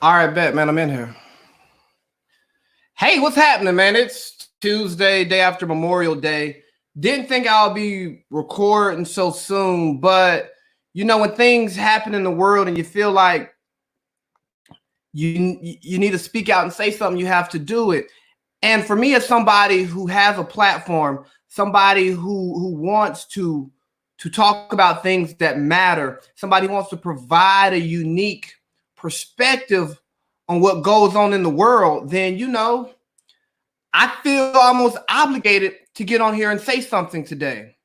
All right, bet, man. I'm in here. Hey, what's happening, man? It's Tuesday, day after Memorial Day. Didn't think I'll be recording so soon, but you know, when things happen in the world and you feel like you need to speak out and say something, you have to do it. And for me, as somebody who has a platform, somebody who wants to talk about things that matter, somebody who wants to provide a unique perspective on what goes on in the world, then I feel almost obligated to get on here and say something today.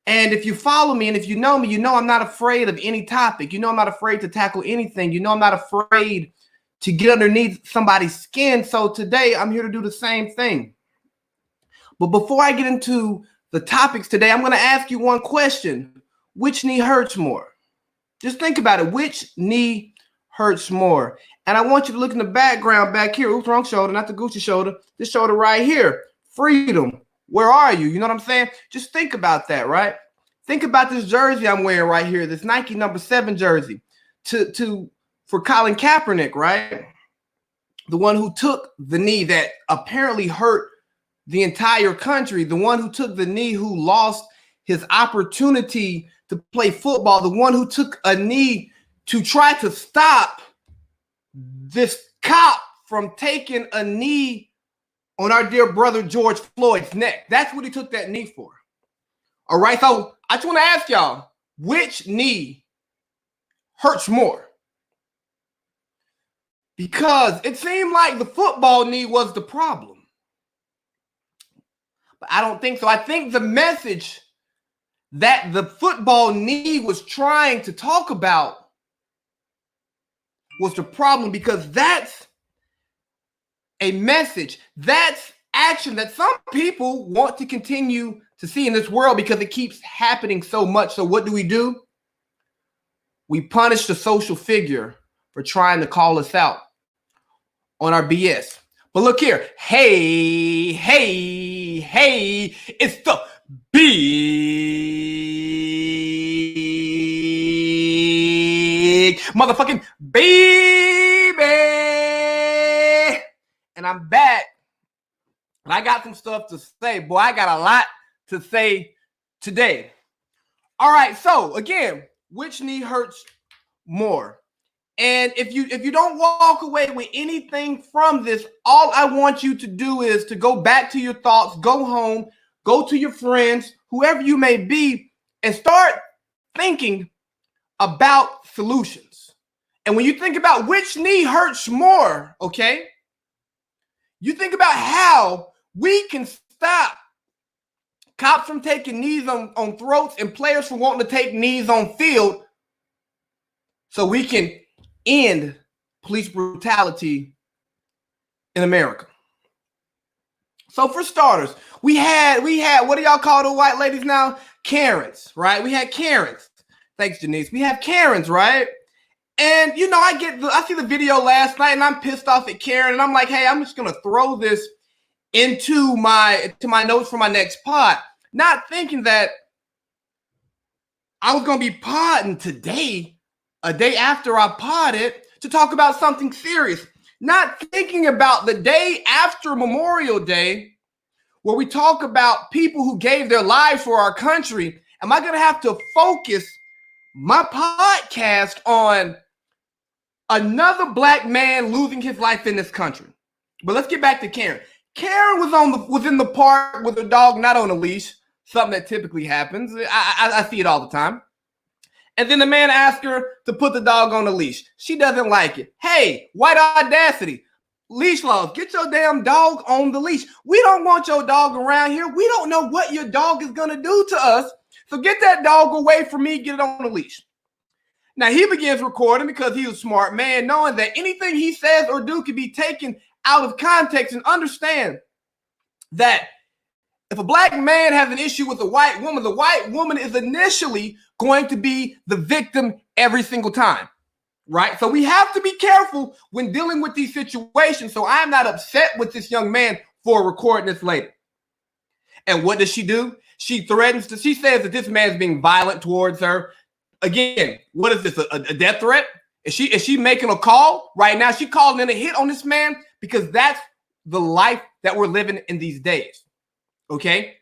And if you follow me and if you know me, you know I'm not afraid of any topic. You know I'm not afraid to tackle anything. You know I'm not afraid to get underneath somebody's skin. So today I'm here to do the same thing. But before I get into the topics today, I'm going to ask you one question. Which knee hurts more? Just think about it. Which knee hurts more? And I want you to look in the background back here. Oops, wrong shoulder, not the Gucci shoulder. This shoulder right here. Freedom. Where are you? You know what I'm saying? Just think about that, right? Think about this jersey I'm wearing right here, this Nike number 7 jersey for Colin Kaepernick, right? The one who took the knee that apparently hurt the entire country, the one who took the knee who lost his opportunity to play football, the one who took a knee to try to stop this cop from taking a knee on our dear brother George Floyd's neck. That's what he took that knee for. All right, so I just want to ask y'all, which knee hurts more? Because it seemed like the football knee was the problem. But I don't think so. I think the message that the football knee was trying to talk about was the problem, because that's a message, that's action that some people want to continue to see in this world because it keeps happening so much. So what do? We punish the social figure for trying to call us out on our BS. But look here. Hey, it's the big motherfucking baby. And I'm back. And I got some stuff to say. Boy, I got a lot to say today. All right, so again, which knee hurts more? And if you don't walk away with anything from this, all I want you to do is to go back to your thoughts, go home, go to your friends, whoever you may be, and start thinking about solutions. And when you think about which knee hurts more, okay, you think about how we can stop cops from taking knees on throats and players from wanting to take knees on field, so we can end police brutality in America. So for starters, we had what do y'all call the white ladies now? Karens, right? We had Karens. Thanks, Janice. We have Karens, right? And I see the video last night and I'm pissed off at Karen, and I'm like, hey, I'm just gonna throw this into my notes for my next pod, not thinking that I was gonna be podding today, a day after I podded, to talk about something serious. Not thinking about the day after Memorial Day, where we talk about people who gave their lives for our country. Am I going to have to focus my podcast on another black man losing his life in this country? But let's get back to Karen. Karen was in the park with her dog, not on a leash, something that typically happens. I see it all the time. And then the man asked her to put the dog on a leash. She doesn't like it. Hey, white audacity. Leash laws. Get your damn dog on the leash. We don't want your dog around here. We don't know what your dog is going to do to us. So get that dog away from me. Get it on the leash. Now, he begins recording because he's a smart man, knowing that anything he says or do can be taken out of context, and understand that if a black man has an issue with a white woman, the white woman is initially going to be the victim every single time, right? So we have to be careful when dealing with these situations. So I'm not upset with this young man for recording this later. And what does she do? She says that this man is being violent towards her. Again, what is this, a death threat? Is she making a call right now? She calling in a hit on this man because that's the life that we're living in these days. Okay.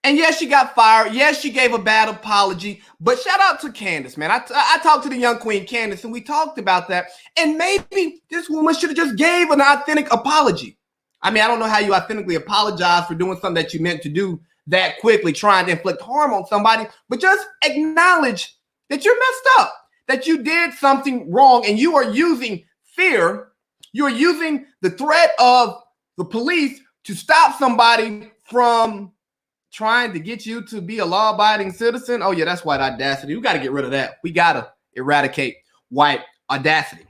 And yes, she got fired. Yes, she gave a bad apology. But shout out to Candace, man. I talked to the young queen Candace, and we talked about that. And maybe this woman should have just gave an authentic apology. I mean, I don't know how you authentically apologize for doing something that you meant to do that quickly, trying to inflict harm on somebody, but just acknowledge that you're messed up, that you did something wrong, and you are using fear. You're using the threat of the police to stop somebody from trying to get you to be a law-abiding citizen. Oh yeah, that's white audacity. We got to get rid of that. We got to eradicate white audacity.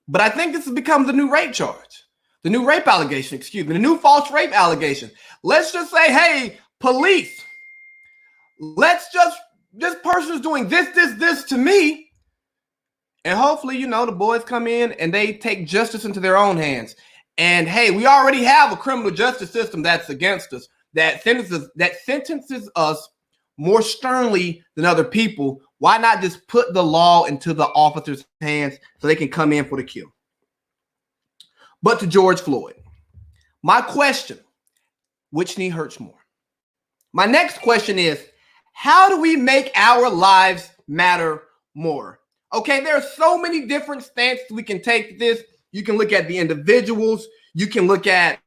But I think this has become the new rape charge, the new rape allegation, excuse me, the new false rape allegation. Let's just say, hey, police, this person is doing this to me. And hopefully, the boys come in and they take justice into their own hands. And hey, we already have a criminal justice system that's against us, that sentences us more sternly than other people. Why not just put the law into the officers' hands so they can come in for the kill? But to George Floyd, my question, which knee hurts more? My next question is, how do we make our lives matter more? Okay, there are so many different stances we can take to this. You can look at the individuals. You can look at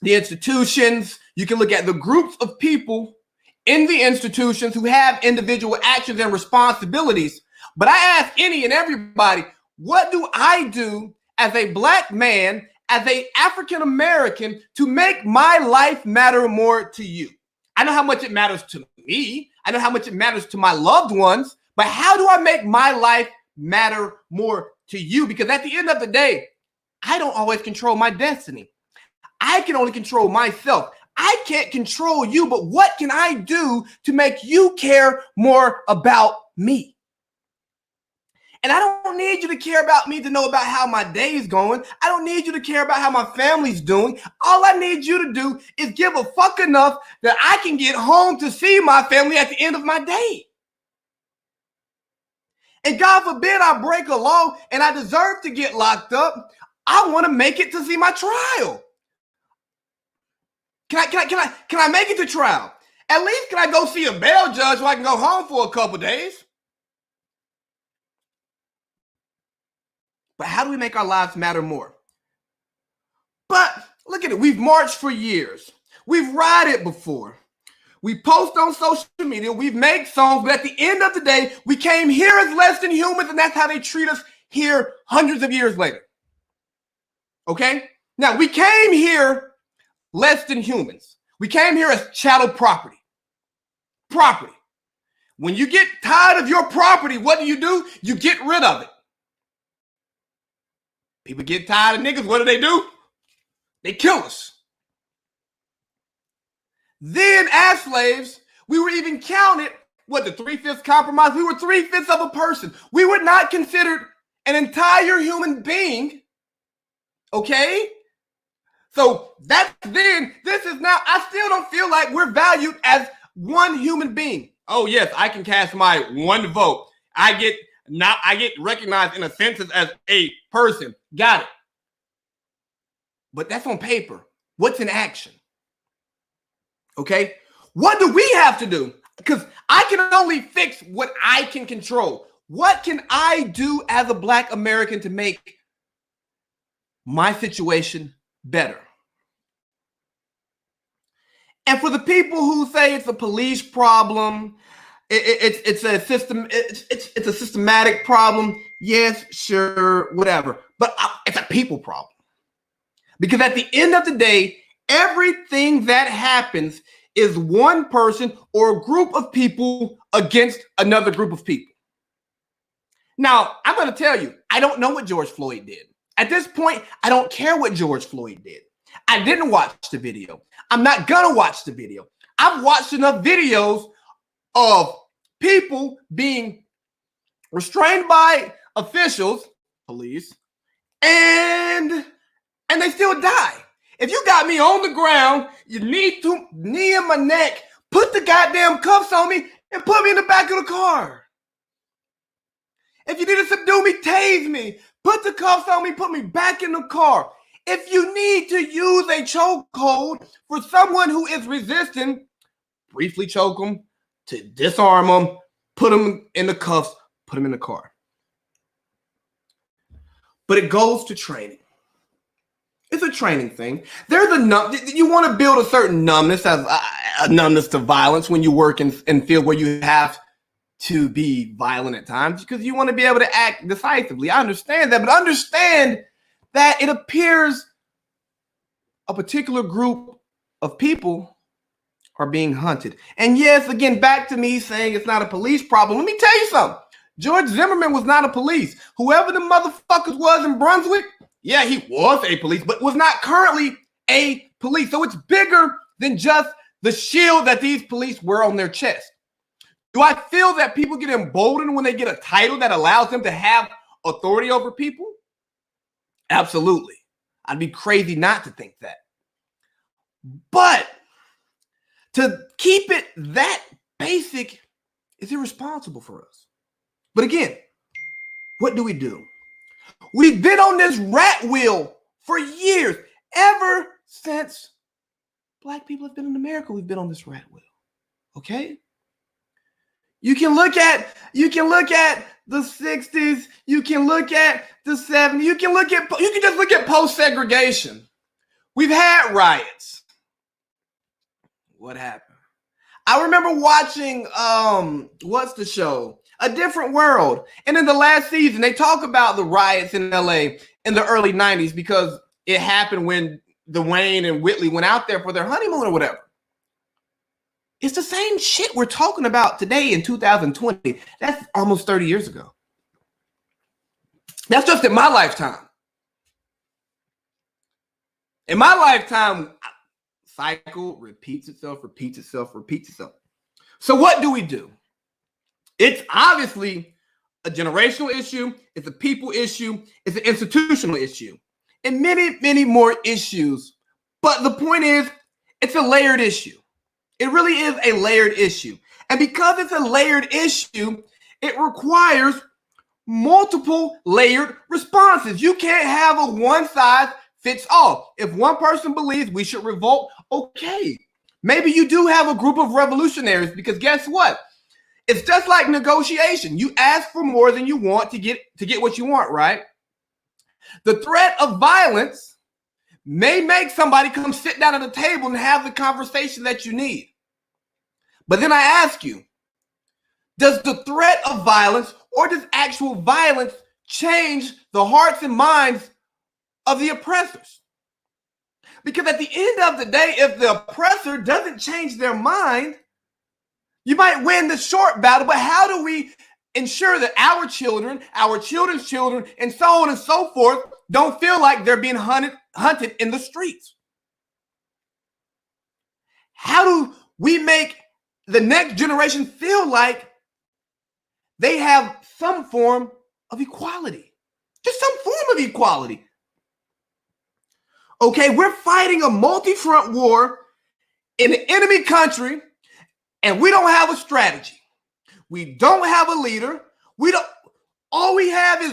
the institutions. You can look at the groups of people in the institutions who have individual actions and responsibilities. But I ask any and everybody, what do I do as a Black man, as an African American, to make my life matter more to you? I know how much it matters to me. I know how much it matters to my loved ones. But how do I make my life matter more to you? Because at the end of the day, I don't always control my destiny. I can only control myself. I can't control you, but what can I do to make you care more about me? And I don't need you to care about me to know about how my day is going. I don't need you to care about how my family's doing. All I need you to do is give a fuck enough that I can get home to see my family at the end of my day. And God forbid I break a law and I deserve to get locked up. I want to make it to see my trial. Can I make it to trial? At least can I go see a bail judge so I can go home for a couple days? But how do we make our lives matter more? But look at it. We've marched for years. We've rioted before. We post on social media. We've made songs. But at the end of the day, we came here as less than humans, and that's how they treat us here hundreds of years later. Okay? Now, we came here less than humans. We came here as chattel property. Property. When you get tired of your property, what do? You get rid of it. People get tired of niggas. What do? They kill us. Then, as slaves, we were even counted, the 3/5 compromise? We were 3/5 of a person. We were not considered an entire human being. Okay? So that's then. This is now. I still don't feel like we're valued as one human being. Oh, yes, I can cast my one vote. I get recognized in a census as a person. Got it. But that's on paper. What's in action? Okay? What do we have to do? Because I can only fix what I can control. What can I do as a Black American to make my situation better? And for the people who say it's a police problem, it's a system, it's a systematic problem. Yes, sure, whatever. But it's a people problem. Because at the end of the day, everything that happens is one person or a group of people against another group of people. Now, I'm going to tell you, I don't know what George Floyd did. At this point, I don't care what George Floyd did. I didn't watch the video. I'm not going to watch the video. I've watched enough videos of people being restrained by officials, police, and they still die. If you got me on the ground, you knee in my neck, put the goddamn cuffs on me, and put me in the back of the car. If you need to subdue me, tase me. Put the cuffs on me, put me back in the car. If you need to use a chokehold for someone who is resisting, briefly choke them, to disarm them, put them in the cuffs, put them in the car. But it goes to training. It's a training thing. You want to build a certain numbness, a numbness to violence when you work in field where you have to be violent at times because you want to be able to act decisively. I understand that, but understand that it appears a particular group of people are being hunted. And yes, again, back to me saying it's not a police problem. Let me tell you something. George Zimmerman was not a police. Whoever the motherfuckers was in Brunswick, yeah, he was a police, but was not currently a police. So it's bigger than just the shield that these police wear on their chest. Do I feel that people get emboldened when they get a title that allows them to have authority over people? Absolutely. I'd be crazy not to think that. But to keep it that basic is irresponsible for us. But again, what do? We've been on this rat wheel for years. Ever since Black people have been in America, we've been on this rat wheel. Okay? You can look at the 60s, you can look at the 70s, you can just look at post-segregation. We've had riots. What happened? I remember watching what's the show? A Different World. And in the last season, they talk about the riots in LA in the early 90s because it happened when Dwayne and Whitley went out there for their honeymoon or whatever. It's the same shit we're talking about today in 2020. That's almost 30 years ago. That's just in my lifetime. In my lifetime, cycle repeats itself. So what do? It's obviously a generational issue. It's a people issue. It's an institutional issue. And many, many more issues. But the point is, it's a layered issue. It really is a layered issue. And because it's a layered issue, it requires multiple layered responses. You can't have a one size fits all. If one person believes we should revolt, okay. Maybe you do have a group of revolutionaries because guess what? It's just like negotiation. You ask for more than you want to get what you want, right? The threat of violence may make somebody come sit down at a table and have the conversation that you need. But then I ask you, does the threat of violence or does actual violence change the hearts and minds of the oppressors? Because at the end of the day, if the oppressor doesn't change their mind, you might win the short battle, but how do we ensure that our children, our children's children, and so on and so forth don't feel like they're being hunted in the streets? How do we make the next generation feel like they have some form of equality? Just some form of equality. Okay, we're fighting a multi-front war in an enemy country, and we don't have a strategy. We don't have a leader. All we have is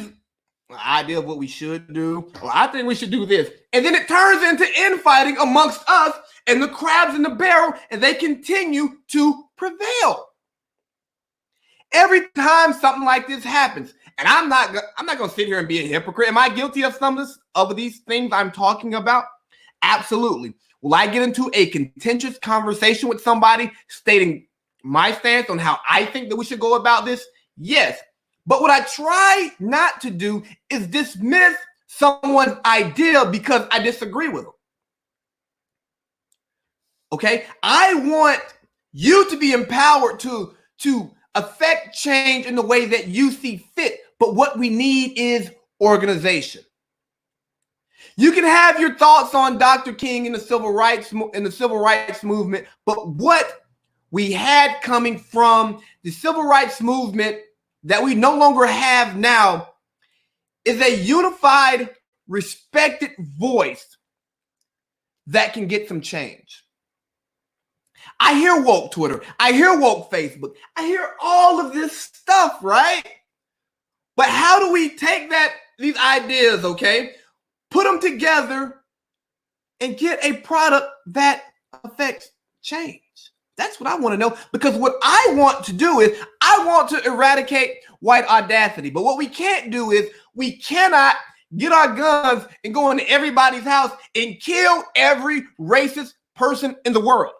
an idea of what we should do. Or I think we should do this. And then it turns into infighting amongst us and the crabs in the barrel, and they continue to prevail. Every time something like this happens, and I'm not going to sit here and be a hypocrite. Am I guilty of some of these things I'm talking about? Absolutely. Will I get into a contentious conversation with somebody stating my stance on how I think that we should go about this? Yes. But what I try not to do is dismiss someone's idea because I disagree with them. Okay? I want you to be empowered to affect change in the way that you see fit. But what we need is organization. You can have your thoughts on Dr. King and the civil rights movement, but what we had coming from the civil rights movement that we no longer have now is a unified, respected voice that can get some change. I hear woke Twitter. I hear woke Facebook. I hear all of this stuff, right? But how do we take these ideas, okay, put them together and get a product that affects change? That's what I want to know, because what I want to do is I want to eradicate white audacity. But what we can't do is we cannot get our guns and go into everybody's house and kill every racist person in the world.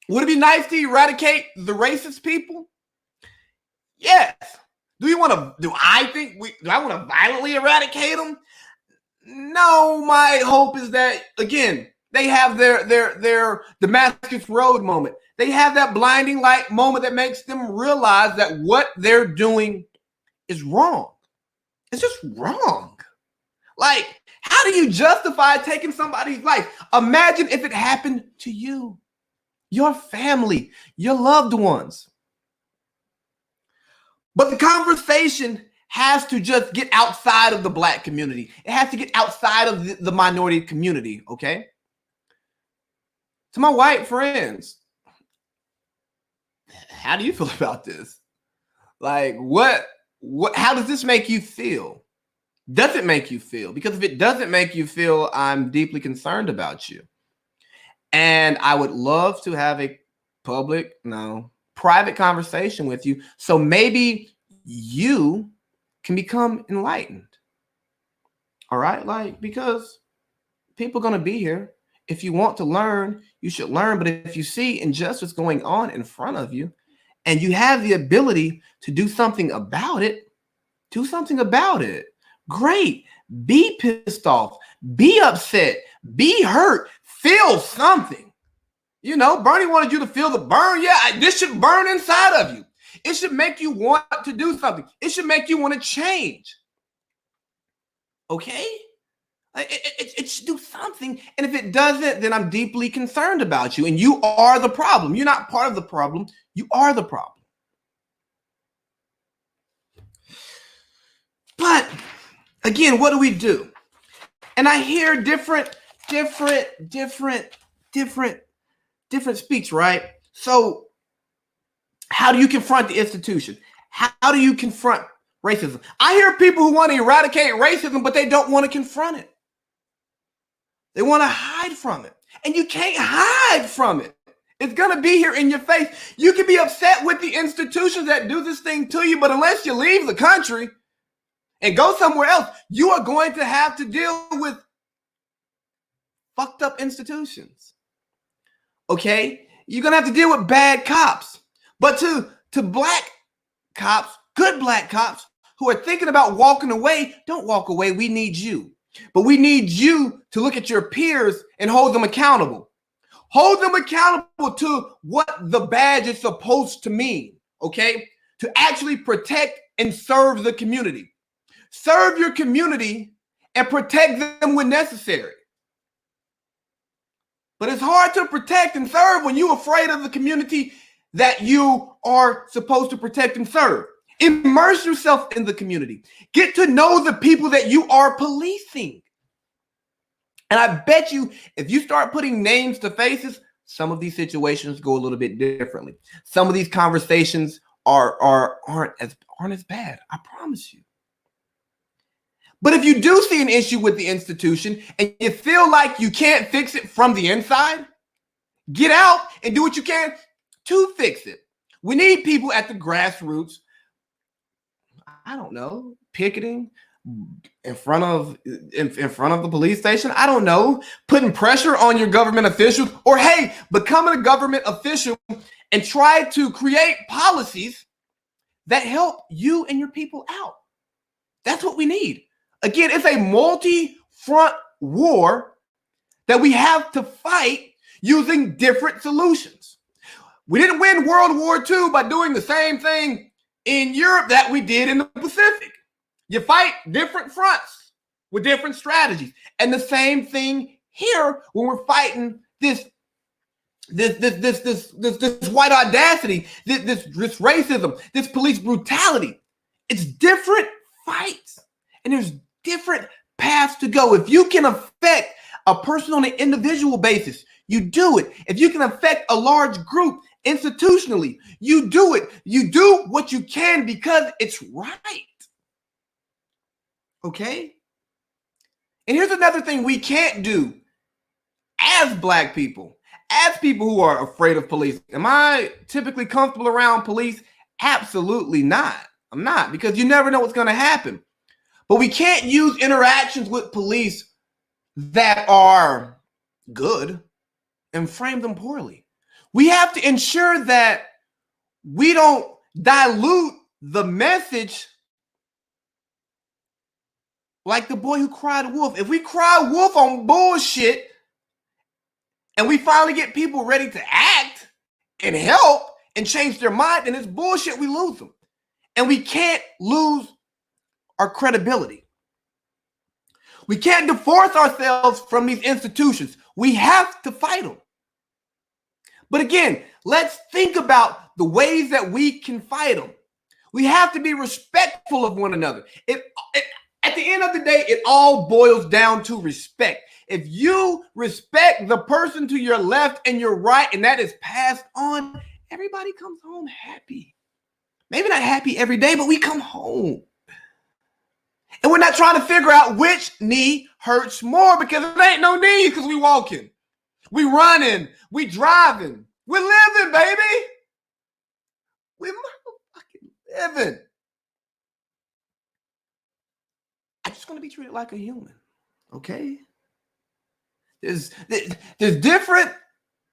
Would it be nice to eradicate the racist people? Yes. Do I want to violently eradicate them? No, my hope is that, again, they have their Damascus Road moment. They have that blinding light moment that makes them realize that what they're doing is wrong. It's just wrong. Like, how do you justify taking somebody's life? Imagine if it happened to you, your family, your loved ones. But the conversation has to just get outside of the Black community. It has to get outside of the minority community, okay? To my white friends, how do you feel about this? Like, how does this make you feel? Does it make you feel? Because if it doesn't make you feel, I'm deeply concerned about you. And I would love to have a private conversation with you, so maybe you can become enlightened. All right? Like, because people are going to be here. If you want to learn, you should learn. But if you see injustice going on in front of you and you have the ability to do something about it, do something about it. Great. Be pissed off. Be upset. Be hurt. Feel something. You know, Bernie wanted you to feel the burn. Yeah, this should burn inside of you. It should make you want to do something. It should make you want to change. Okay? It should do something. And if it doesn't, then I'm deeply concerned about you. And you are the problem. You're not part of the problem. You are the problem. But again, what do we do? And I hear different speaks, right? So how do you confront the institution? How do you confront racism? I hear people who want to eradicate racism, but they don't want to confront it. They want to hide from it. And you can't hide from it. It's going to be here in your face. You can be upset with the institutions that do this thing to you, but unless you leave the country and go somewhere else, you are going to have to deal with fucked up institutions. Okay? You're going to have to deal with bad cops. But to Black cops, good Black cops who are thinking about walking away, don't walk away. We need you. But we need you to look at your peers and hold them accountable. Hold them accountable to what the badge is supposed to mean, okay? To actually protect and serve the community. Serve your community and protect them when necessary. But it's hard to protect and serve when you're afraid of the community that you are supposed to protect and serve. Immerse yourself in the community. Get to know the people that you are policing. And I bet you, if you start putting names to faces, some of these situations go a little bit differently. Some of these conversations aren't as bad. I promise you. But if you do see an issue with the institution and you feel like you can't fix it from the inside, get out and do what you can to fix it. We need people at the grassroots, I don't know, picketing in front of the police station. I don't know, putting pressure on your government officials, or hey, becoming a government official and try to create policies that help you and your people out. That's what we need. Again, it's a multi-front war that we have to fight using different solutions. We didn't win World War II by doing the same thing in Europe that we did in the Pacific. You fight different fronts with different strategies. And the same thing here when we're fighting this white audacity, this racism, this police brutality. It's different fights. And there's different paths to go. If you can affect a person on an individual basis, you do it. If you can affect a large group institutionally, you do it. You do what you can because it's right. Okay? And here's another thing we can't do as Black people, as people who are afraid of police. Am I typically comfortable around police? Absolutely not. I'm not, because you never know what's going to happen. But we can't use interactions with police that are good and frame them poorly. We have to ensure that we don't dilute the message like the boy who cried wolf. If we cry wolf on bullshit and we finally get people ready to act and help and change their mind, then it's bullshit, we lose them. And we can't lose our credibility. We can't divorce ourselves from these institutions. We have to fight them. But again, let's think about the ways that we can fight them. We have to be respectful of one another. At the end of the day, it all boils down to respect. If you respect the person to your left and your right, and that is passed on, everybody comes home happy. Maybe not happy every day, but we come home. And we're not trying to figure out which knee hurts more, because it ain't no knee, because we walking, we running, we driving, we're living, baby. We're motherfucking living. I just want to be treated like a human, okay? There's different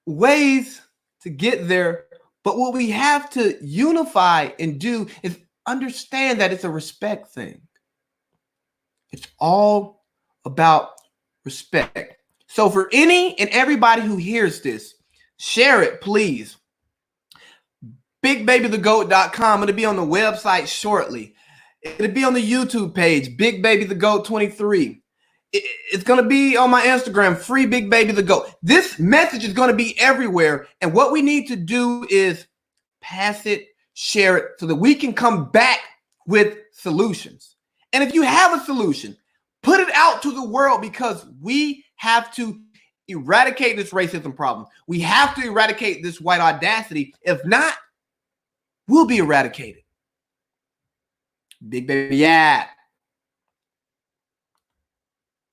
ways to get there, but what we have to unify and do is understand that it's a respect thing. It's all about respect. So for any and everybody who hears this, share it, please. BigBabyTheGoat.com. It'll be on the website shortly. It'll be on the YouTube page, Big Baby the Goat 23. It's going to be on my Instagram, Free Big Baby the Goat. This message is going to be everywhere. And what we need to do is pass it, share it, so that we can come back with solutions. And if you have a solution, put it out to the world, because we have to eradicate this racism problem. We have to eradicate this white audacity. If not, we'll be eradicated. Big Baby, yeah.